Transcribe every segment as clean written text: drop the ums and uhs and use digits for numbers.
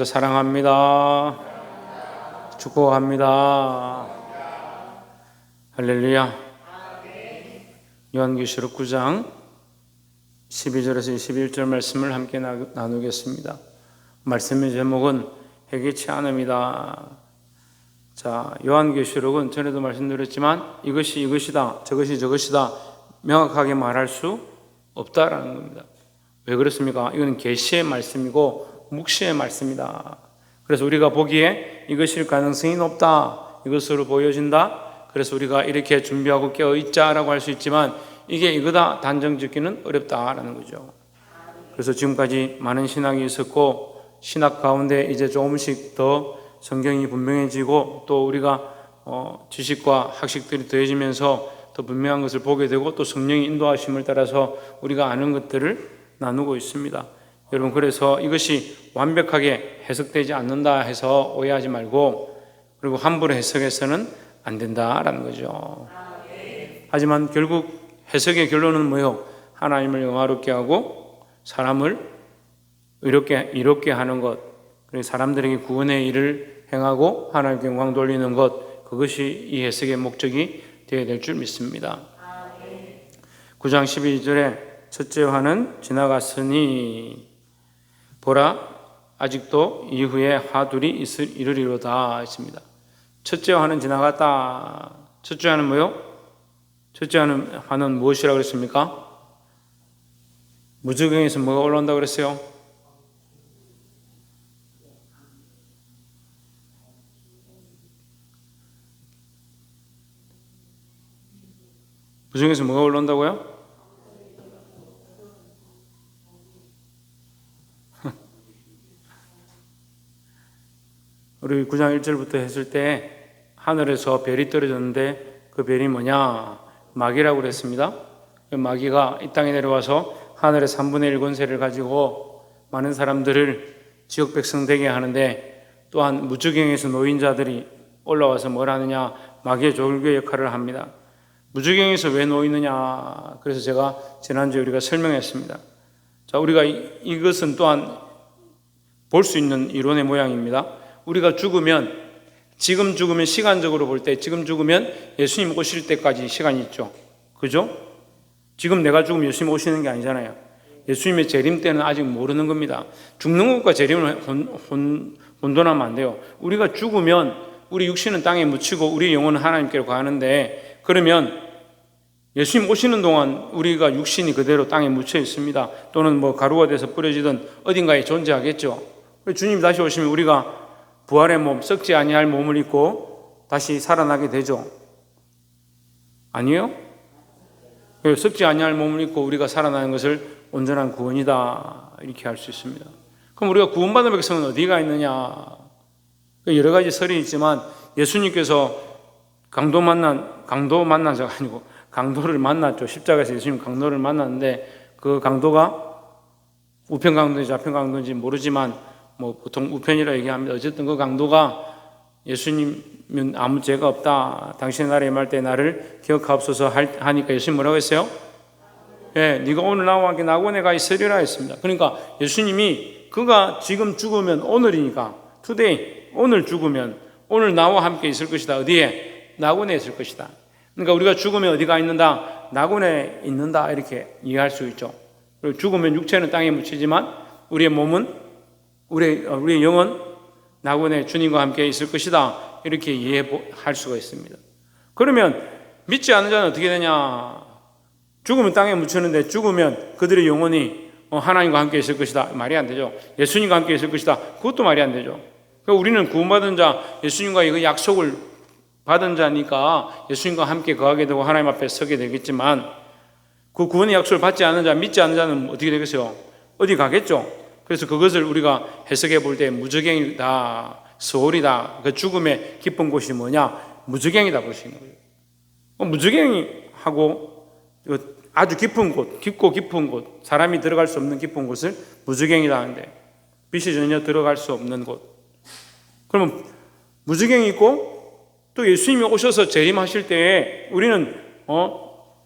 사랑합니다. 축복합니다. 할렐루야. 요한계시록 9장 12절에서 21절 말씀을 함께 나누겠습니다. 말씀의 제목은 회개치 않음이다. 자, 요한계시록은 전에도 말씀드렸지만 이것이 이것이다, 저것이 저것이다 명확하게 말할 수 없다라는 겁니다. 왜 그렇습니까? 이건 계시의 말씀이고 묵시의 말씀이다. 그래서 우리가 보기에 이것일 가능성이 높다, 이것으로 보여진다. 그래서 우리가 이렇게 준비하고 깨어있자라고 할 수 있지만 이게 이거다 단정짓기는 어렵다라는 거죠. 그래서 지금까지 많은 신학이 있었고 신학 가운데 이제 조금씩 더 성경이 분명해지고 또 우리가 지식과 학식들이 더해지면서 더 분명한 것을 보게 되고 또 성령의 인도하심을 따라서 우리가 아는 것들을 나누고 있습니다. 여러분, 그래서 이것이 완벽하게 해석되지 않는다 해서 오해하지 말고, 그리고 함부로 해석해서는 안 된다라는 거죠. 하지만 결국 해석의 결론은 뭐예요? 하나님을 영화롭게 하고 사람을 이롭게 하는 것, 그리고 사람들에게 구원의 일을 행하고 하나님께 영광 돌리는 것, 그것이 이 해석의 목적이 되어야 될 줄 믿습니다. 9장 12절에 첫째 화는 지나갔으니 보라, 아직도 이후에 화둘이 이르리로다 했습니다. 첫째 화는 지나갔다. 첫째 화는 뭐요? 첫째 화는 무엇이라고 그랬습니까? 무저경에서 뭐가 올라온다고 그랬어요? 무저경에서 뭐가 올라온다고요? 우리 9장 1절부터 했을 때 하늘에서 별이 떨어졌는데 그 별이 뭐냐? 마귀라고 그랬습니다. 마귀가 이 땅에 내려와서 하늘의 3분의 1 권세를 가지고 많은 사람들을 지역 백성 되게 하는데, 또한 무저경에서 놓인 자들이 올라와서 뭘 하느냐? 마귀의 졸개 역할을 합니다. 무저경에서 왜 놓이느냐? 그래서 제가 지난주에 우리가 설명했습니다. 자, 우리가 이것은 또한 볼 수 있는 이론의 모양입니다. 우리가 지금 죽으면 시간적으로 볼 때 지금 죽으면 예수님 오실 때까지 시간이 있죠. 그죠? 지금 내가 죽으면 예수님 오시는 게 아니잖아요. 예수님의 재림 때는 아직 모르는 겁니다. 죽는 것과 재림을 혼돈하면 안 돼요. 우리가 죽으면 우리 육신은 땅에 묻히고 우리 영혼은 하나님께로 가는데, 그러면 예수님 오시는 동안 우리가 육신이 그대로 땅에 묻혀 있습니다. 또는 가루가 돼서 뿌려지든 어딘가에 존재하겠죠. 주님 다시 오시면 우리가 부활의 몸, 썩지 아니할 몸을 입고 다시 살아나게 되죠. 아니에요? 썩지 아니할 몸을 입고 우리가 살아나는 것을 온전한 구원이다, 이렇게 할 수 있습니다. 그럼 우리가 구원받은 백성은 어디가 있느냐? 여러 가지 설이 있지만 예수님께서 강도를 만났죠. 십자가에서 예수님 강도를 만났는데 그 강도가 우편 강도인지 좌편 강도인지 모르지만 보통 우편이라 얘기합니다. 어쨌든 그 강도가 예수님은 아무 죄가 없다, 당신의 나라에 임할 때 나를 기억하옵소서 하니까 예수님 뭐라고 했어요? 네가 오늘 나와 함께 낙원에 가 있으리라 했습니다. 그러니까 예수님이 그가 지금 죽으면 오늘이니까 today, 오늘 죽으면 오늘 나와 함께 있을 것이다. 어디에? 낙원에 있을 것이다. 그러니까 우리가 죽으면 어디가 있는다? 낙원에 있는다, 이렇게 이해할 수 있죠. 그리고 죽으면 육체는 땅에 묻히지만 우리의 몸은 우리의 영은 낙원에 주님과 함께 있을 것이다, 이렇게 이해할 수가 있습니다. 그러면 믿지 않는 자는 어떻게 되냐? 죽으면 땅에 묻히는데 죽으면 그들의 영혼이 하나님과 함께 있을 것이다, 말이 안 되죠. 예수님과 함께 있을 것이다, 그것도 말이 안 되죠. 그러니까 우리는 구원받은 자, 예수님과 이 약속을 받은 자니까 예수님과 함께 거하게 되고 하나님 앞에 서게 되겠지만, 그 구원의 약속을 받지 않는 자, 믿지 않는 자는 어떻게 되겠어요? 어디 가겠죠. 그래서 그것을 우리가 해석해 볼 때 무저갱이다, 스홀이다, 그 죽음의 깊은 곳이 뭐냐? 무저갱이다 볼 수 있는 거예요. 무저갱이하고 아주 깊은 곳, 깊고 깊은 곳, 사람이 들어갈 수 없는 깊은 곳을 무저갱이다 하는데, 빛이 전혀 들어갈 수 없는 곳. 그러면 무저갱이 있고 또 예수님이 오셔서 재림하실 때에 우리는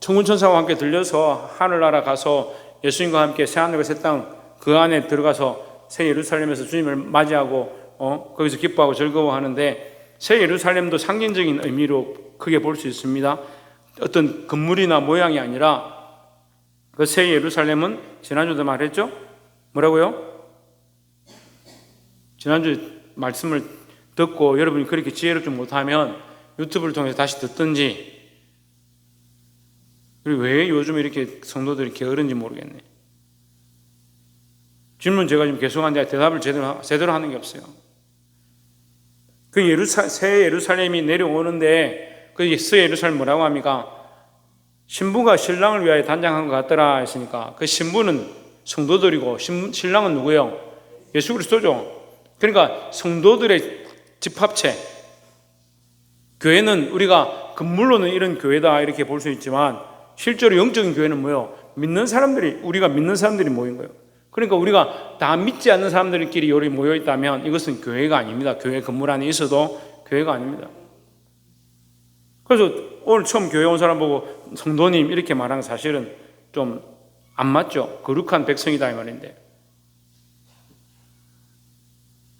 천군천사와 함께 들려서 하늘나라 가서 예수님과 함께 새하늘과 새 땅 그 안에 들어가서 새 예루살렘에서 주님을 맞이하고 거기서 기뻐하고 즐거워하는데, 새 예루살렘도 상징적인 의미로 크게 볼 수 있습니다. 어떤 건물이나 모양이 아니라 그 새 예루살렘은 지난주도 말했죠? 뭐라고요? 지난주 말씀을 듣고 여러분이 그렇게 지혜롭지 못하면 유튜브를 통해서 다시 듣든지, 그리고 왜 요즘 이렇게 성도들이 게으른지 모르겠네. 질문 제가 지금 계속하는데 대답을 제대로 하는 게 없어요. 그 새 예루살렘이 내려오는데, 그 새 예루살렘 뭐라고 합니까? 신부가 신랑을 위하여 단장한 것 같더라 했으니까, 그 신부는 성도들이고 신랑은 누구예요? 예수 그리스도죠. 그러니까 성도들의 집합체, 교회는 우리가 건물로는 이런 교회다 이렇게 볼 수 있지만 실제로 영적인 교회는 뭐예요? 우리가 믿는 사람들이 모인 거예요. 그러니까 우리가 다 믿지 않는 사람들끼리 여기 모여 있다면 이것은 교회가 아닙니다. 교회 건물 안에 있어도 교회가 아닙니다. 그래서 오늘 처음 교회 온 사람 보고 성도님 이렇게 말하는 사실은 좀 안 맞죠. 거룩한 백성이다 이 말인데,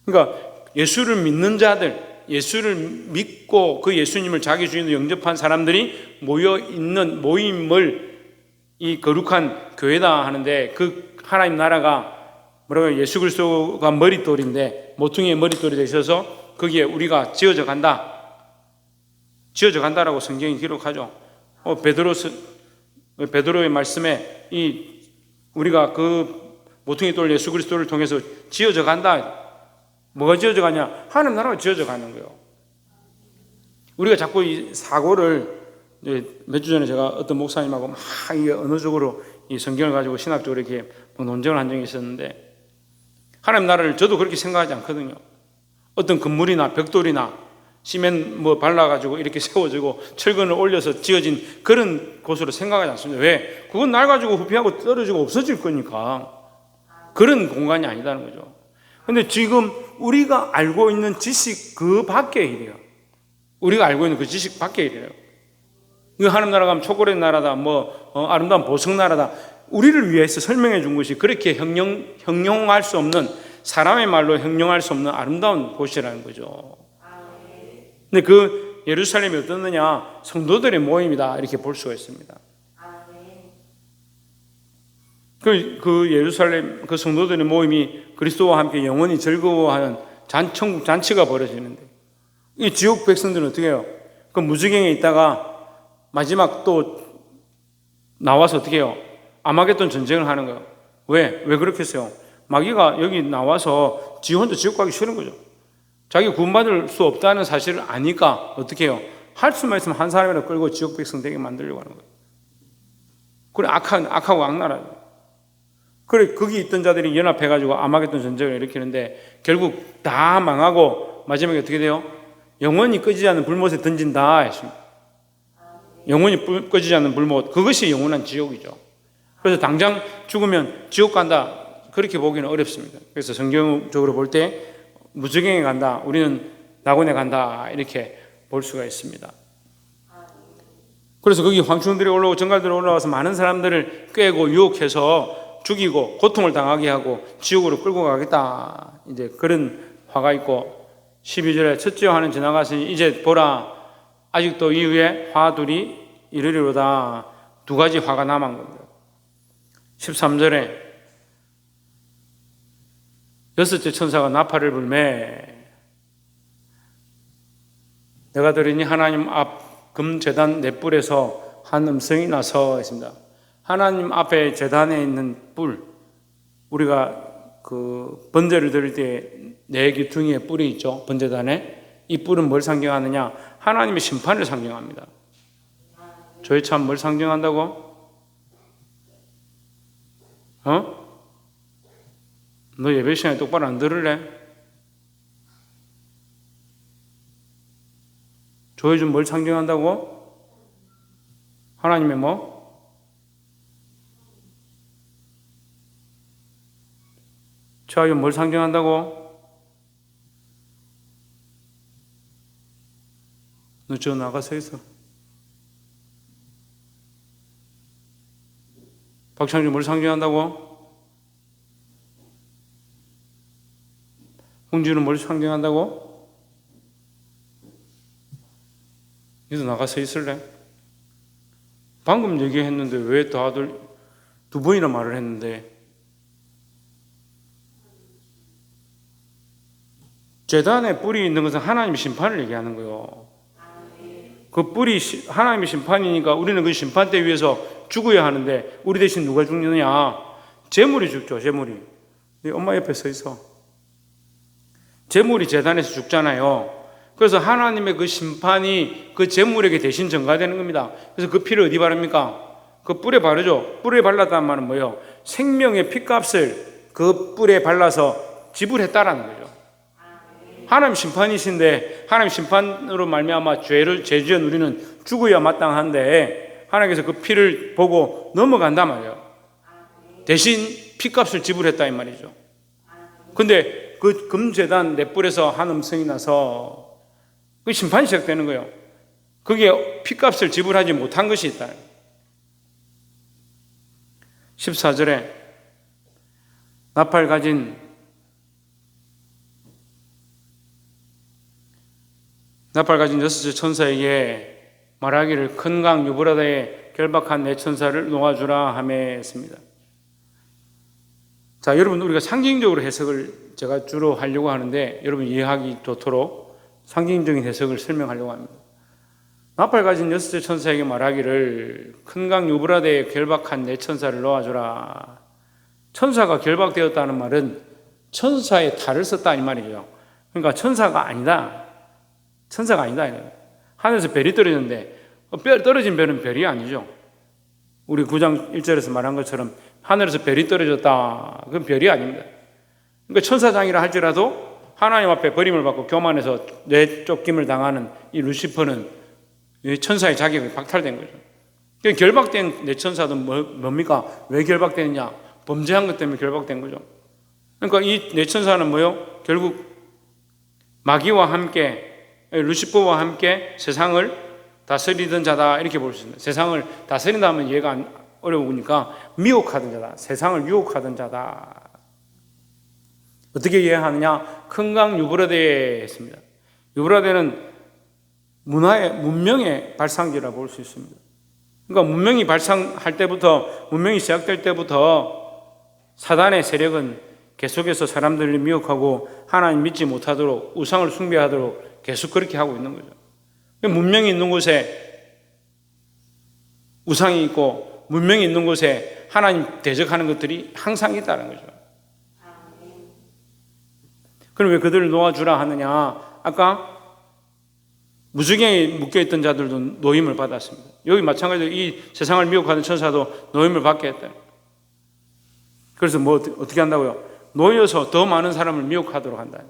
그러니까 예수를 믿는 자들, 예수를 믿고 그 예수님을 자기 주인으로 영접한 사람들이 모여 있는 모임을 이 거룩한 교회다 하는데, 그 하나님 나라가 뭐라고요? 예수 그리스도가 머릿돌인데, 모퉁이의 머릿돌이 되셔서 거기에 우리가 지어져 간다라고 성경이 기록하죠. 베드로의 말씀에 우리가 그 모퉁이 돌 예수 그리스도를 통해서 지어져 간다. 뭐가 지어져 가냐? 하나님 나라가 지어져 가는 거예요. 우리가 자꾸 이 사고를, 몇 주 전에 제가 어떤 목사님하고 막 언어적으로 이 성경을 가지고 신학적으로 이렇게 논쟁을 한 적이 있었는데, 하나님 나라를 저도 그렇게 생각하지 않거든요. 어떤 건물이나 벽돌이나 시멘 발라가지고 이렇게 세워지고 철근을 올려서 지어진 그런 곳으로 생각하지 않습니다. 왜? 그건 낡아지고 후피하고 떨어지고 없어질 거니까. 그런 공간이 아니다는 거죠. 근데 지금 우리가 알고 있는 지식 그 밖의 일이에요. 우리가 알고 있는 그 지식 밖의 일이에요. 이거 하나님 나라 가면 초콜릿 나라다, 아름다운 보석 나라다. 우리를 위해서 설명해 준 것이 그렇게 형용할 수 없는, 사람의 말로 형용할 수 없는 아름다운 곳이라는 거죠. 근데 그 예루살렘이 어떻느냐? 성도들의 모임이다 이렇게 볼 수가 있습니다. 그 예루살렘, 그 성도들의 모임이 그리스도와 함께 영원히 즐거워하는 천국 잔치가 벌어지는데, 이 지옥 백성들은 어떻게 해요? 그 무지경에 있다가 마지막 또 나와서 어떻게 해요? 아마겟돈 전쟁을 하는 거예요. 왜 그렇게 했어요? 마귀가 여기 나와서 지 혼자 지옥 가기 싫은 거죠. 자기 구원받을 수 없다는 사실을 아니까 어떻게 해요? 할 수만 있으면 한 사람이라도 끌고 지옥 백성 되게 만들려고 하는 거예요. 그래, 악하고 악나라예요. 그래, 거기 있던 자들이 연합해가지고 아마겟돈 전쟁을 일으키는데 결국 다 망하고 마지막에 어떻게 돼요? 영원히 꺼지지 않는 불못에 던진다 했습니다. 영원히 꺼지지 않는 불못, 그것이 영원한 지옥이죠. 그래서 당장 죽으면 지옥 간다 그렇게 보기는 어렵습니다. 그래서 성경적으로 볼 때 무저갱에 간다, 우리는 낙원에 간다 이렇게 볼 수가 있습니다. 그래서 거기 황충들이 올라오고 정갈들이 올라와서 많은 사람들을 꿰고 유혹해서 죽이고 고통을 당하게 하고 지옥으로 끌고 가겠다, 이제 그런 화가 있고, 12절에 첫째 화는 지나갔으니 이제 보라 아직도 이후에 화둘이 이르리로다. 두 가지 화가 남은 겁니다. 13절에 여섯째 천사가 나팔을 불매 내가 들으니 하나님 앞 금제단 넷불에서 한 음성이 나서 했습니다. 하나님 앞에 제단에 있는 뿔, 우리가 그 번제를 드릴 때 네 귀퉁이에 뿔이 있죠. 번제단에. 이 뿔은 뭘 상징하느냐? 하나님의 심판을 상징합니다. 저희 참 뭘 상징한다고? 너 예배 시간에 똑바로 안 들을래? 저희 좀 뭘 상징한다고? 하나님의 뭐? 저희 뭘 상징한다고? 너 저 나가서 있어. 박창준 뭘 상징한다고? 홍주는 뭘 상징한다고? 너도 나가서 있을래? 방금 얘기했는데 왜 다들 두 번이나 말을 했는데, 제단에 뿔이 있는 것은 하나님의 심판을 얘기하는 거예요. 그 뿔이 하나님의 심판이니까 우리는 그 심판대 위에서 죽어야 하는데, 우리 대신 누가 죽느냐? 재물이 죽죠. 재물이. 네 엄마 옆에 서 있어. 재물이 제단에서 죽잖아요. 그래서 하나님의 그 심판이 그 재물에게 대신 전가되는 겁니다. 그래서 그 피를 어디 바릅니까? 그 뿔에 바르죠. 뿔에 발랐다는 말은 뭐예요? 생명의 피값을 그 뿔에 발라서 지불했다라는 거죠. 하나님 심판이신데, 하나님 심판으로 말미암아 죄지은 우리는 죽어야 마땅한데, 하나님께서 그 피를 보고 넘어간단 말이에요. 대신 피값을 지불했다 이 말이죠. 근데 그 금제단 내 뿔에서 한 음성이 나서 그 심판이 시작되는 거예요. 그게 피값을 지불하지 못한 것이 있다. 14절에 나팔 가진 여섯째 천사에게 말하기를 큰 강 유브라다에 결박한 네 천사를 놓아주라 하며 했습니다. 자, 여러분, 우리가 상징적으로 해석을 제가 주로 하려고 하는데, 여러분 이해하기 좋도록 상징적인 해석을 설명하려고 합니다. 나팔 가진 여섯째 천사에게 말하기를 큰 강 유브라다에 결박한 네 천사를 놓아주라. 천사가 결박되었다는 말은 천사의 탈을 썼다 이 말이죠. 그러니까 천사가 아니다. 하늘에서 별이 떨어졌는데, 떨어진 별은 별이 아니죠. 우리 9장 1절에서 말한 것처럼 하늘에서 별이 떨어졌다. 그건 별이 아닙니다. 그러니까 천사장이라 할지라도 하나님 앞에 버림을 받고 교만해서 뇌쫓김을 당하는 이 루시퍼는 천사의 자격이 박탈된 거죠. 그러니까 결박된 네 천사도 뭡니까? 왜 결박되느냐? 범죄한 것 때문에 결박된 거죠. 그러니까 이 네 천사는 뭐요? 결국 마귀와 함께, 루시퍼와 함께 세상을 다스리던 자다 이렇게 볼 수 있습니다. 세상을 다스린다 하면 이해가 어려우니까 미혹하던 자다. 세상을 유혹하던 자다. 어떻게 이해하느냐? 큰 강 유브라데에 했습니다. 유브라데는 문명의 발상지라 볼 수 있습니다. 그러니까 문명이 발상할 때부터, 문명이 시작될 때부터 사단의 세력은 계속해서 사람들을 미혹하고 하나님 믿지 못하도록, 우상을 숭배하도록 계속 그렇게 하고 있는 거죠. 문명이 있는 곳에 우상이 있고, 문명이 있는 곳에 하나님 대적하는 것들이 항상 있다는 거죠. 그럼 왜 그들을 놓아주라 하느냐? 아까 무지개에 묶여있던 자들도 노임을 받았습니다. 여기 마찬가지로 이 세상을 미혹하는 천사도 노임을 받게 했다. 그래서 어떻게 한다고요? 놓여서 더 많은 사람을 미혹하도록 한다.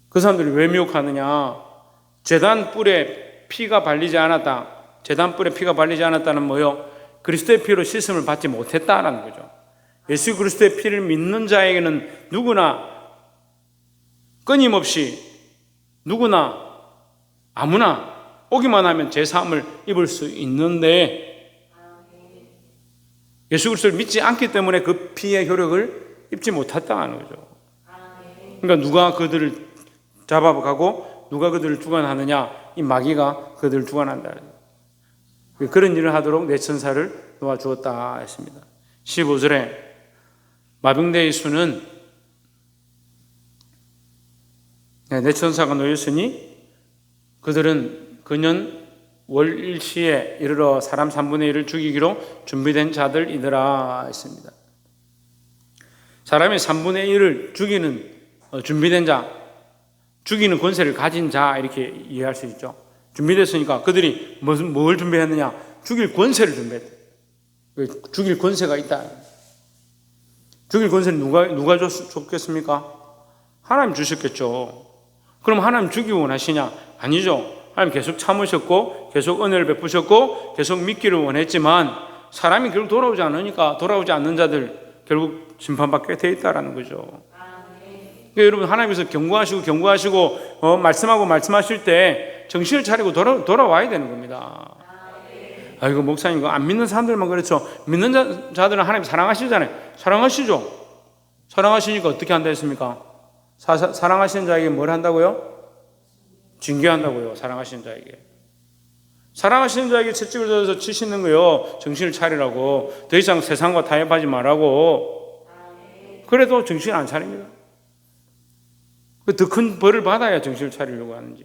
그 사람들이 왜 미혹하느냐? 제단 뿔에 피가 발리지 않았다. 제단 뿔에 피가 발리지 않았다는 뭐요? 그리스도의 피로 씻음을 받지 못했다라는 거죠. 예수 그리스도의 피를 믿는 자에게는 누구나 끊임없이 누구나 아무나 오기만 하면 제사함을 입을 수 있는데, 예수 그리스도를 믿지 않기 때문에 그 피의 효력을 입지 못했다는 거죠. 그러니까 누가 그들을 잡아가고 누가 그들을 주관하느냐? 이 마귀가 그들을 주관한다. 그런 일을 하도록 네 천사를 놓아주었다 했습니다. 15절에 마병대의 수는 네 천사가 놓였으니 그들은 그년 월일시에 이르러 사람 3분의 1을 죽이기로 준비된 자들이더라 했습니다. 사람의 3분의 1을 죽이는 준비된 자, 죽이는 권세를 가진 자 이렇게 이해할 수 있죠. 준비됐으니까 그들이 뭘 준비했느냐? 죽일 권세를 준비했다. 죽일 권세가 있다. 죽일 권세는 누가 줬겠습니까? 하나님 주셨겠죠. 그럼 하나님 죽이기 원하시냐? 아니죠. 하나님 계속 참으셨고 계속 은혜를 베푸셨고 계속 믿기를 원했지만 사람이 결국 돌아오지 않으니까 돌아오지 않는 자들 결국 심판받게 돼 있다라는 거죠. 그러니까 여러분 하나님께서 경고하시고 말씀하실 때 정신을 차리고 돌아와야 되는 겁니다. 아이고 목사님 이거 안 믿는 사람들만 그렇죠. 믿는 자들은 하나님 사랑하시잖아요. 사랑하시죠. 사랑하시니까 어떻게 한다 했습니까? 사랑하시는 자에게 뭘 한다고요? 징계한다고요. 사랑하시는 자에게. 사랑하시는 자에게 채찍을 들어서 치시는 거요. 정신을 차리라고. 더 이상 세상과 타협하지 말라고. 그래도 정신 안 차립니다. 더 큰 벌을 받아야 정신을 차리려고 하는지.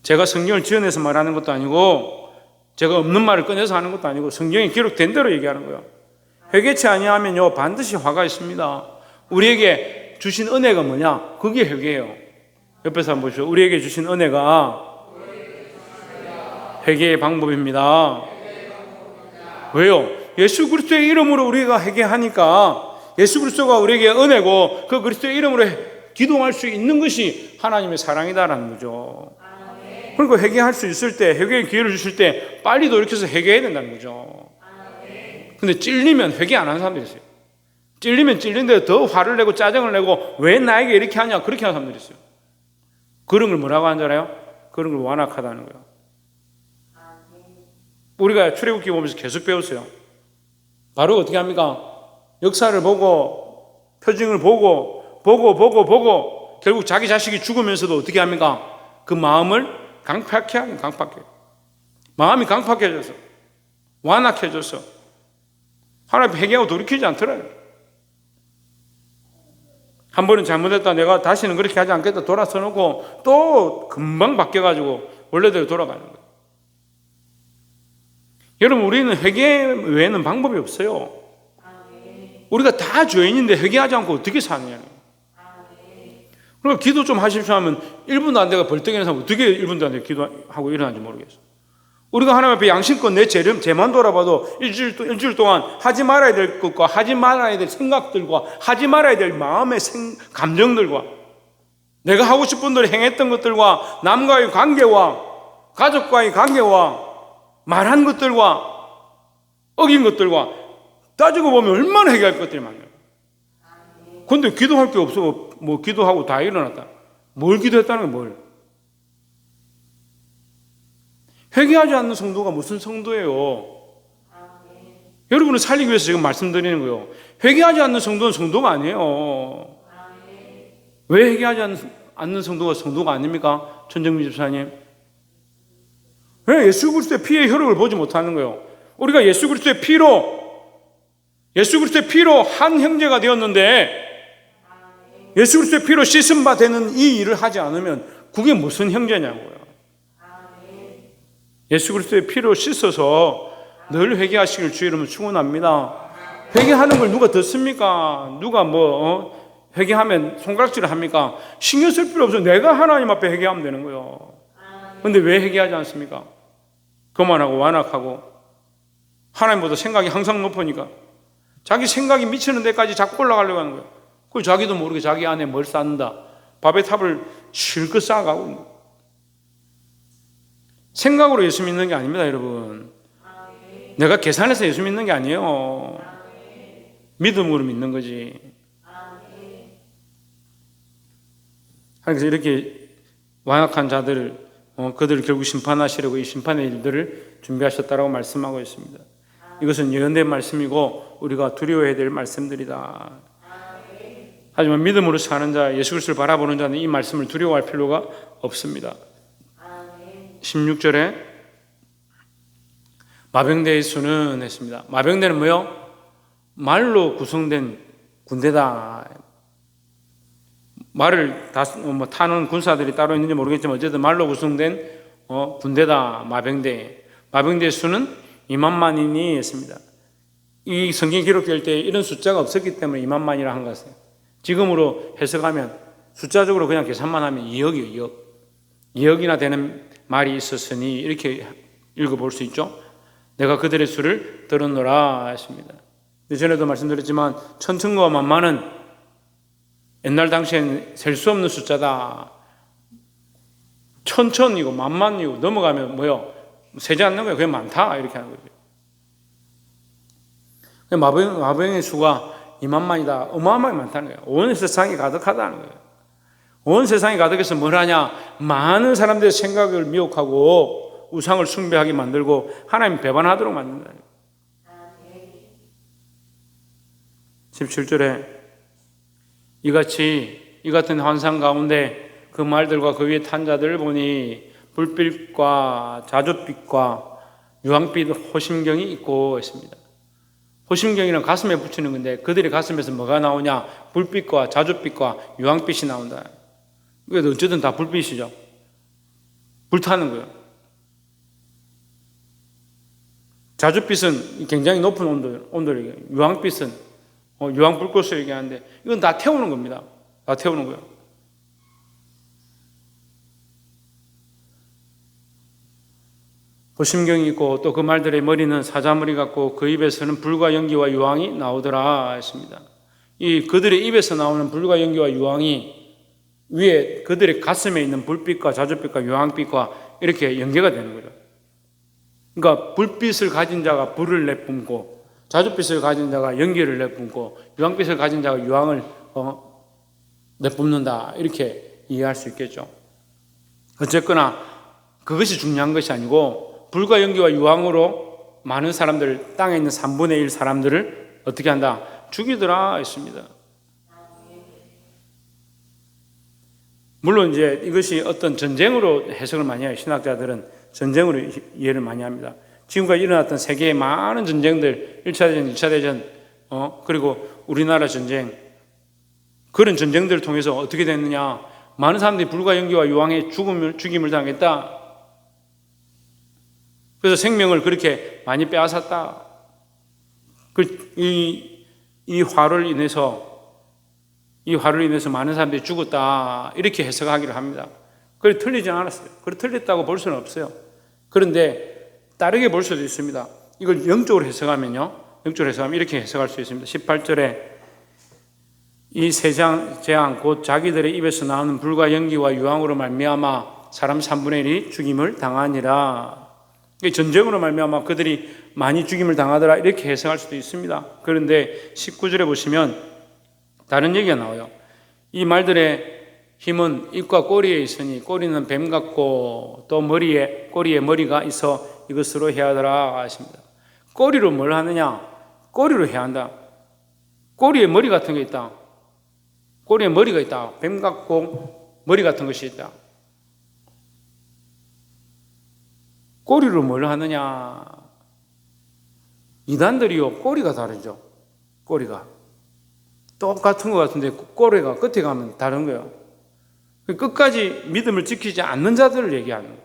제가 성경을 지어내서 말하는 것도 아니고 제가 없는 말을 꺼내서 하는 것도 아니고 성경에 기록된 대로 얘기하는 거예요. 회개치 아니하면요 반드시 화가 있습니다. 우리에게 주신 은혜가 뭐냐? 그게 회개예요. 옆에서 한번 보시죠. 우리에게 주신 은혜가 회개의 방법입니다. 왜요? 예수 그리스도의 이름으로 우리가 회개하니까 예수 그리스도가 우리에게 은혜고 그 그리스도의 이름으로 기도할 수 있는 것이 하나님의 사랑이다라는 거죠. 그러니까 회개할 수 있을 때, 회개의 기회를 주실 때 빨리 돌이켜서 회개해야 된다는 거죠. 근데 찔리면 회개 안 하는 사람들이 있어요. 찔리면 찔린데 더 화를 내고 짜증을 내고 왜 나에게 이렇게 하냐 그렇게 하는 사람들이 있어요. 그런 걸 뭐라고 하는 줄 알아요? 그런 걸 완악하다는 거예요. 우리가 출애굽기 보면서 계속 배웠어요. 바로 어떻게 합니까? 역사를 보고 표징을 보고 결국 자기 자식이 죽으면서도 어떻게 합니까? 그 마음을 강팍해 하는 강팍해. 마음이 강팍해져서 완악해져서 하나님 회개하고 돌이키지 않더라고요. 한 번은 잘못했다 내가 다시는 그렇게 하지 않겠다 돌아서 놓고 또 금방 바뀌어가지고 원래대로 돌아가는 거예요. 여러분 우리는 회개 외에는 방법이 없어요. 우리가 다 죄인인데 회개하지 않고 어떻게 사느냐. 그러니까 기도 좀 하십시오 하면 1분도 안 돼가 벌떡 일어나서 어떻게 1분도 안 돼 기도하고 일어나는지 모르겠어. 우리가 하나님 앞에 양심껏 내 죄만 돌아봐도 일주일 동안 하지 말아야 될 것과 하지 말아야 될 생각들과 하지 말아야 될 마음의 감정들과 내가 하고 싶은 대로 행했던 것들과 남과의 관계와 가족과의 관계와 말한 것들과 어긴 것들과 따지고 보면 얼마나 회개할 것들이 많아요. 그런데 기도할 게 없어. 뭐 기도하고 다 일어났다. 뭘 기도했다는 게 뭘? 회개하지 않는 성도가 무슨 성도예요? 여러분을 살리기 위해서 지금 말씀드리는 거예요. 회개하지 않는 성도는 성도가 아니에요. 왜 회개하지 않는 성도가 성도가 아닙니까? 천정민 집사님. 왜 예수 그리스도의 피의 혈육을 보지 못하는 거예요? 우리가 예수 그리스도의 피로 한 형제가 되었는데 예수 그리스도의 피로 씻음 바 되는 이 일을 하지 않으면 그게 무슨 형제냐고요. 예수 그리스도의 피로 씻어서 늘 회개하시길 주의 이름으로 축원합니다. 회개하는 걸 누가 듣습니까? 누가 회개하면 손가락질을 합니까? 신경 쓸 필요 없어요. 내가 하나님 앞에 회개하면 되는 거예요. 그런데 왜 회개하지 않습니까? 거만하고 완악하고 하나님보다 생각이 항상 높으니까 자기 생각이 미치는 데까지 자꾸 올라가려고 하는 거예요. 그리고 자기도 모르게 자기 안에 뭘 쌓는다. 밥의 탑을 실컷 쌓아가고 있는 거예요. 생각으로 예수 믿는 게 아닙니다, 여러분. 내가 계산해서 예수 믿는 게 아니에요. 믿음으로 믿는 거지. 그래서 이렇게 완악한 자들을 그들을 결국 심판하시려고 이 심판의 일들을 준비하셨다라고 말씀하고 있습니다. 이것은 예언된 말씀이고 우리가 두려워해야 될 말씀들이다. 하지만 믿음으로 사는 자, 예수 그리스도를 바라보는 자는 이 말씀을 두려워할 필요가 없습니다. 16절에 마병대의 수는 했습니다. 마병대는 뭐요? 말로 구성된 군대다. 말을 타는 군사들이 따로 있는지 모르겠지만 어쨌든 말로 구성된 군대다. 마병대. 마병대의 수는 2만만이니 했습니다. 이 성경 기록될 때 이런 숫자가 없었기 때문에 2만만이라 한 것이에요. 지금으로 해석하면 숫자적으로 그냥 계산만 하면 2억이에요. 2억이나 되는 말이 있었으니 이렇게 읽어볼 수 있죠. 내가 그들의 수를 들었노라 했습니다. 전에도 말씀드렸지만 천천과 만만은 옛날 당시엔 셀 수 없는 숫자다. 천천이고 만만이고 넘어가면 뭐요? 세지 않는 거예요. 그게 많다 이렇게 하는 거죠. 마병의 수가 2만만이다. 어마어마하게 많다는 거예요. 온 세상이 가득하다는 거예요. 온 세상이 가득해서 뭘 하냐? 많은 사람들의 생각을 미혹하고 우상을 숭배하게 만들고 하나님 배반하도록 만든다. 17절에 이 같은 환상 가운데 그 말들과 그 위에 탄 자들을 보니 불빛과 자줏빛과 유황빛 호심경이 있고 있습니다. 호심경이는 가슴에 붙이는 건데 그들의 가슴에서 뭐가 나오냐? 불빛과 자줏빛과 유황빛이 나온다. 그래도 어쨌든 다 불빛이죠. 불타는 거예요. 자줏빛은 굉장히 높은 온도를 얘기해요. 유황빛은 유황불꽃을 얘기하는데 이건 다 태우는 겁니다. 다 태우는 거예요. 호심경이 있고 또 그 말들의 머리는 사자머리 같고 그 입에서는 불과 연기와 유황이 나오더라 했습니다. 이 그들의 입에서 나오는 불과 연기와 유황이 위에 그들의 가슴에 있는 불빛과 자줏빛과 유황빛과 이렇게 연계가 되는 거죠. 그러니까 불빛을 가진 자가 불을 내뿜고 자줏빛을 가진 자가 연기를 내뿜고 유황빛을 가진 자가 유황을 내뿜는다 이렇게 이해할 수 있겠죠. 어쨌거나 그것이 중요한 것이 아니고 불과 연기와 유황으로 많은 사람들, 땅에 있는 3분의 1 사람들을 어떻게 한다? 죽이더라 했습니다. 물론 이제 이것이 어떤 전쟁으로 해석을 많이 해요. 신학자들은 전쟁으로 이해를 많이 합니다. 지금까지 일어났던 세계의 많은 전쟁들, 1차 대전, 2차 대전, 그리고 우리나라 전쟁, 그런 전쟁들을 통해서 어떻게 됐느냐? 많은 사람들이 불과 연기와 유황에 죽임을 당했다. 그래서 생명을 그렇게 많이 빼앗았다. 이 화를 인해서 많은 사람들이 죽었다. 이렇게 해석하기를 합니다. 그래 틀리지 않았어요. 그래 틀렸다고 볼 수는 없어요. 그런데 다르게 볼 수도 있습니다. 이걸 영적으로 해석하면요. 영적으로 해석하면 이렇게 해석할 수 있습니다. 18절에 이 세 재앙 곧 자기들의 입에서 나오는 불과 연기와 유황으로 말미암아 사람 3분의 1이 죽임을 당하니라. 전쟁으로 말미암아 그들이 많이 죽임을 당하더라 이렇게 해석할 수도 있습니다. 그런데 19절에 보시면 다른 얘기가 나와요. 이 말들의 힘은 입과 꼬리에 있으니 꼬리는 뱀 같고 또 꼬리에 머리가 있어 이것으로 해하더라 하십니다. 꼬리로 뭘 하느냐? 꼬리로 해한다. 꼬리에 머리 같은 게 있다. 꼬리에 머리가 있다. 뱀 같고 머리 같은 것이 있다. 꼬리로 뭘 하느냐? 이단들이요, 꼬리가 다르죠. 꼬리가. 똑같은 것 같은데 꼬리가 끝에 가면 다른 거예요. 끝까지 믿음을 지키지 않는 자들을 얘기하는 거예요.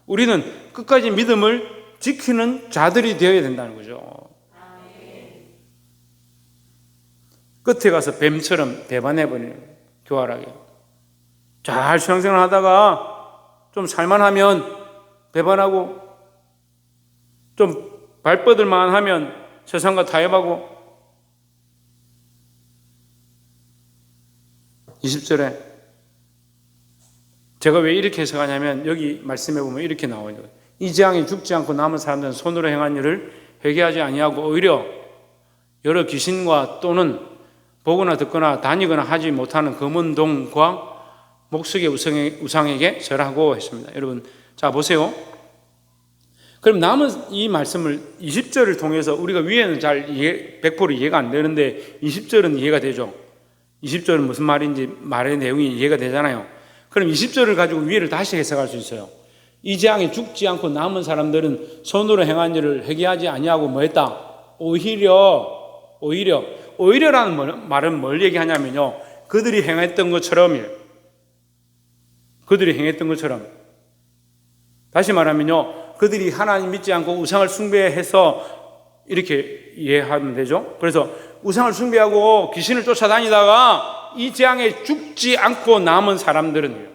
우리는 끝까지 믿음을 지키는 자들이 되어야 된다는 거죠. 끝에 가서 뱀처럼 배반해버리는 거예요. 교활하게. 잘 신앙생활 하다가 좀 살만하면 배반하고 좀 발뻗을만 하면 세상과 타협하고 20절에 제가 왜 이렇게 해석하냐면 여기 말씀해 보면 이렇게 나와요. 이 재앙이 죽지 않고 남은 사람들은 손으로 행한 일을 회개하지 아니하고 오히려 여러 귀신과 또는 보거나 듣거나 다니거나 하지 못하는 검은 동과 목석의 우상에게 절하고 했습니다. 여러분 자 보세요. 그럼 남은 이 말씀을 20절을 통해서 우리가 위에는 잘 100% 이해가 안 되는데 20절은 이해가 되죠. 20절은 무슨 말인지 말의 내용이 이해가 되잖아요. 그럼 20절을 가지고 위에를 다시 해석할 수 있어요. 이 재앙에 죽지 않고 남은 사람들은 손으로 행한 일을 회개하지 아니하고 뭐 했다? 오히려라는 말은 뭘 얘기하냐면요. 그들이 행했던 것처럼 다시 말하면요. 그들이 하나님 믿지 않고 우상을 숭배해서 이렇게 이해하면 되죠. 그래서 우상을 숭배하고 귀신을 쫓아다니다가 이 재앙에 죽지 않고 남은 사람들은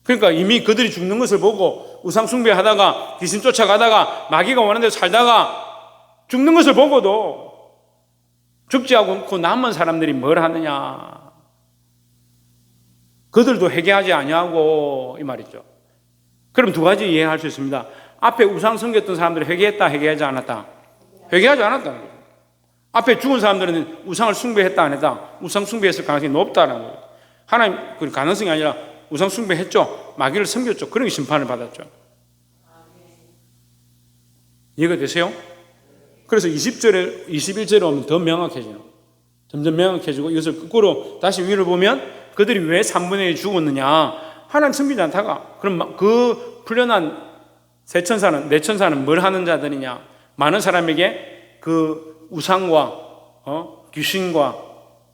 그러니까 이미 그들이 죽는 것을 보고 우상 숭배하다가 귀신 쫓아가다가 마귀가 원하는 대로 살다가 죽는 것을 보고도 죽지 않고 남은 사람들이 뭘 하느냐? 그들도 회개하지 아니하고 이 말이죠. 그럼 두 가지 이해할 수 있습니다. 앞에 우상 섬겼던 사람들이 회개했다, 회개하지 않았다? 회개하지 않았다는 거죠. 앞에 죽은 사람들은 우상을 숭배했다, 안 했다? 우상 숭배했을 가능성이 높다는 거예요. 하나님, 그 가능성이 아니라 우상 숭배했죠. 마귀를 섬겼죠. 그러니 심판을 받았죠. 이해가 되세요? 그래서 20절에, 21절에 오면 더 명확해져요. 점점 명확해지고 이것을 거꾸로 다시 위를 보면 그들이 왜 3분의 1 죽었느냐? 하나님 섬기지 않다가. 그럼 그 풀려난 세천사는 내천사는 뭘 하는 자들이냐? 많은 사람에게 그 우상과 귀신과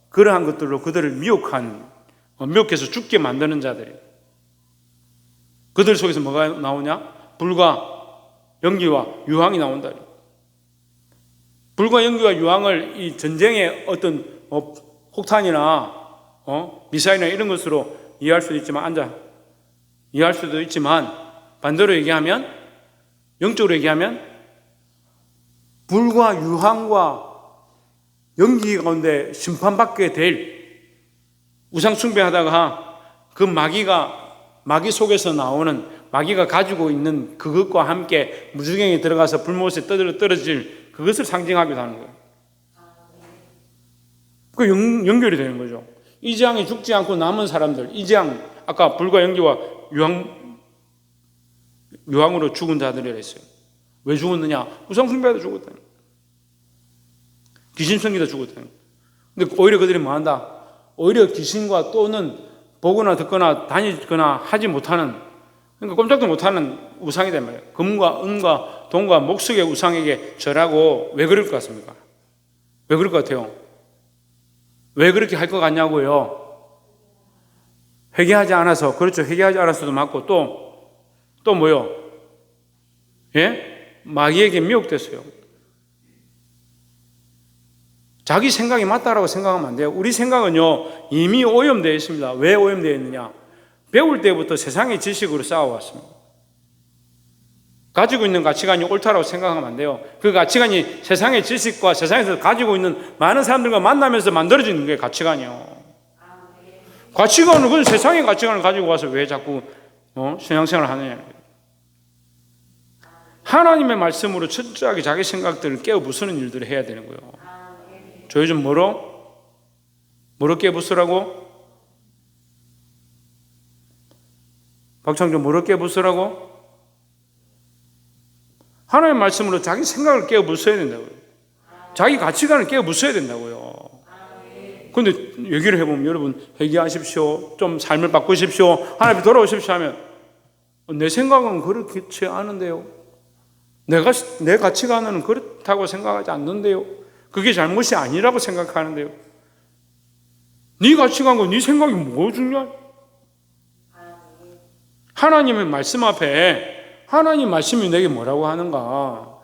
그러한 것들로 그들을 미혹해서 죽게 만드는 자들이에요. 그들 속에서 뭐가 나오냐? 불과 연기와 유황이 나온다. 불과 연기와 유황을 이 전쟁의 어떤 폭탄이나 미사일이나 이런 것으로 이해할 수도 있지만 반대로 얘기하면, 영적으로 얘기하면 불과 유황과 연기 가운데 심판받게 될, 우상 숭배하다가 그 마귀 속에서 나오는, 마귀가 가지고 있는 그것과 함께 무주경에 들어가서 불못에 떨어질 그것을 상징하기도 하는 거예요. 그 연결이 되는 거죠. 이 재앙에 죽지 않고 남은 사람들, 이 재앙, 아까 불과 연기와 유황으로 죽은 자들이라 했어요. 왜 죽었느냐? 우상 숭배하다 죽었다. 귀신 섬기다 죽었다. 근데 오히려 그들이 뭐 한다? 오히려 귀신과 또는 보거나 듣거나 다니거나 하지 못하는, 그러니까 꼼짝도 못하는 우상이 된 말이에요. 금과 은과 돈과 목석의 우상에게 절하고. 왜 그럴 것 같습니까? 왜 그럴 것 같아요? 왜 그렇게 할 것 같냐고요? 회개하지 않아서. 그렇죠. 회개하지 않아서도 맞고, 또 뭐요? 예? 마귀에게 미혹됐어요. 자기 생각이 맞다라고 생각하면 안 돼요. 우리 생각은요, 이미 오염되어 있습니다. 왜 오염되어 있느냐? 배울 때부터 세상의 지식으로 쌓아왔습니다. 가지고 있는 가치관이 옳다라고 생각하면 안 돼요. 그 가치관이 세상의 지식과 세상에서 가지고 있는 많은 사람들과 만나면서 만들어지는 게 가치관이에요. 가치관은 그건 세상의 가치관을 가지고 와서 왜 자꾸 신앙생활을 하느냐. 하나님의 말씀으로 철저하게 자기 생각들을 깨어 부수는 일들을 해야 되는 거예요. 저 요즘 뭐로 깨어 부수라고? 박창조 뭐로 깨어 부수라고? 하나님의 말씀으로 자기 생각을 깨어 부숴야 된다고요. 자기 가치관을 깨어 부숴야 된다고요. 그런데 얘기를 해보면, 여러분 회개하십시오, 좀 삶을 바꾸십시오, 하나님 돌아오십시오 하면 내 생각은 그렇지 않은데요, 내 가치관은 그렇다고 생각하지 않는데요, 그게 잘못이 아니라고 생각하는데요, 네 가치관과 네 생각이 뭐 중요해? 하나님의 말씀 앞에 하나님 말씀이 내게 뭐라고 하는가?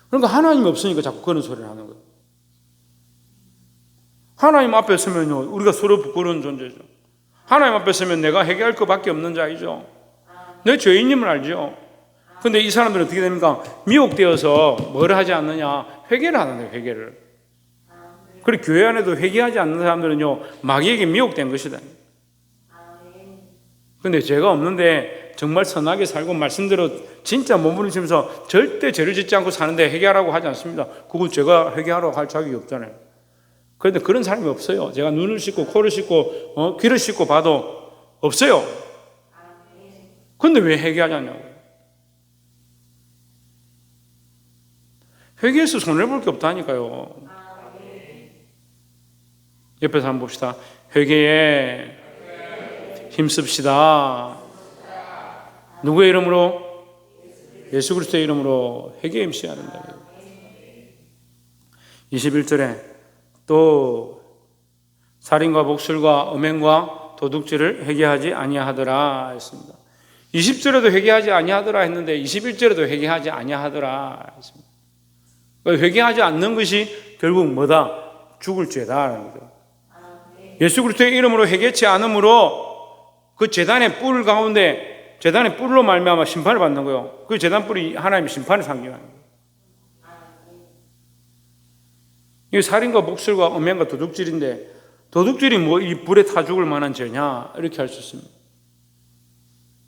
그러니까 하나님이 없으니까 자꾸 그런 소리를 하는 거예요. 하나님 앞에 서면요, 우리가 서로 부끄러운 존재죠. 하나님 앞에 서면 내가 회개할 것밖에 없는 자이죠. 내 죄인임을 알죠. 근데 이 사람들은 어떻게 됩니까? 미혹되어서 뭘 하지 않느냐? 회개를 하는데요, 회개를. 그리고 교회 안에도 회개하지 않는 사람들은요, 마귀에게 미혹된 것이다. 근데 죄가 없는데 정말 선하게 살고 말씀대로 진짜 몸부림치면서 절대 죄를 짓지 않고 사는데 회개하라고 하지 않습니다. 그건 제가 회개하라고 할 자격이 없잖아요. 그런데 그런 사람이 없어요. 제가 눈을 씻고 코를 씻고 귀를 씻고 봐도 없어요. 그런데 왜 회개하지 않냐고요. 회개해서 손해볼 게 없다니까요. 옆에서 한번 봅시다. 회개에 힘씁시다. 누구의 이름으로? 예수 그리스도의 이름으로 회개에 힘써야 된다. 21절에 또 살인과 복술과 음행과 도둑질을 회개하지 아니하더라 했습니다. 20절에도 회개하지 아니하더라 했는데 21절에도 회개하지 아니하더라 했습니다. 회개하지 않는 것이 결국 뭐다? 죽을 죄다라는 거죠. 예수 그리스도의 이름으로 회개치 않으므로 그 제단의 뿔 가운데, 제단의 뿔로 말미암아 심판을 받는 거예요. 그 제단 뿔이 하나님의 심판을 상징하는 거예요. 이 살인과 복술과 음행과 도둑질인데, 도둑질이 뭐 이 불에 타 죽을 만한 죄냐 이렇게 할 수 있습니다.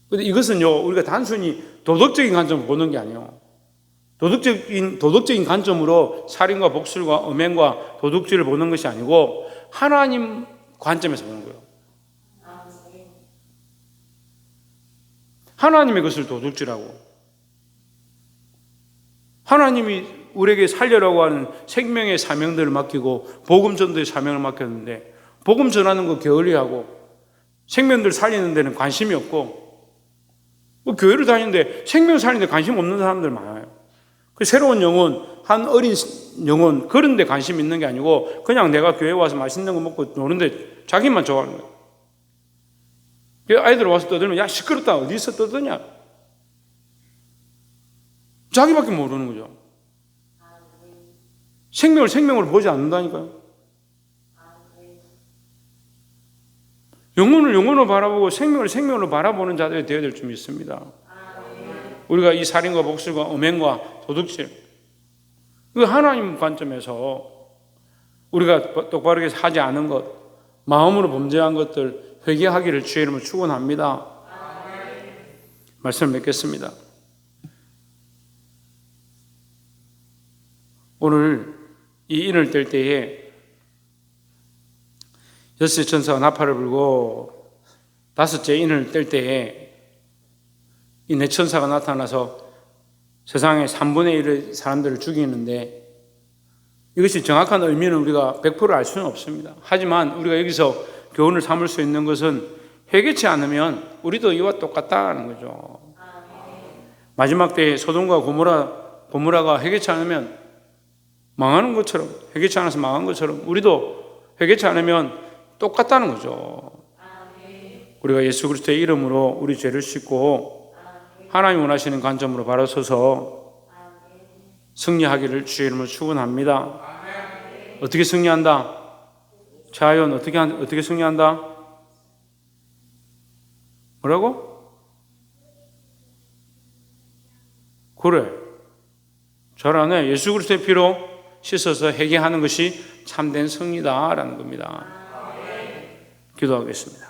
그런데 이것은요, 우리가 단순히 도덕적인 관점으로 보는 게 아니에요. 도덕적인 관점으로 살인과 복술과 음행과 도둑질을 보는 것이 아니고 하나님 관점에서 보는 거예요. 하나님의 것을 도둑질하고, 하나님이 우리에게 살려라고 하는 생명의 사명들을 맡기고 복음 전도의 사명을 맡겼는데 복음 전하는 거 게을리하고 생명들 살리는 데는 관심이 없고 뭐 교회를 다니는데 생명 살리는 데 관심 없는 사람들 많아요. 그 새로운 영혼, 한 어린 영혼 그런 데 관심 있는 게 아니고 그냥 내가 교회 와서 맛있는 거 먹고 노는데 자기만 좋아하는 거예요. 아이들 와서 떠들면 야 시끄럽다 어디서 떠드냐 자기밖에 모르는 거죠. 생명을 생명으로 보지 않는다니까요. 영혼을 영혼으로 바라보고 생명을 생명으로 바라보는 자들이 되어야 될 줄 믿습니다. 우리가 이 살인과 복술과 음행과 도둑질 그 하나님 관점에서 우리가 똑바르게 하지 않은 것 마음으로 범죄한 것들 회개하기를 주의 이름으로 축원합니다. 말씀을 맺겠습니다. 오늘 이 인을 뗄 때에 여섯째 천사가 나팔을 불고 다섯째 인을 뗄 때에 이 네 천사가 나타나서 세상의 3분의 1의 사람들을 죽이는데 이것이 정확한 의미는 우리가 100% 알 수는 없습니다. 하지만 우리가 여기서 교훈을 삼을 수 있는 것은 회개치 않으면 우리도 이와 똑같다는 거죠. 마지막 때에 소돔과 고모라가 회개치 않으면 망하는 것처럼 회개치 않아서 망한 것처럼 우리도 회개치 않으면 똑같다는 거죠. 우리가 예수 그리스도의 이름으로 우리 죄를 씻고 하나님 원하시는 관점으로 바로 서서 승리하기를 주의 이름으로 축원합니다. 어떻게 승리한다? 자연 어떻게 승리한다? 뭐라고? 그래. 잘하네. 예수 그리스도의 피로 씻어서 회개하는 것이 참된 승리다라는 겁니다. 기도하겠습니다.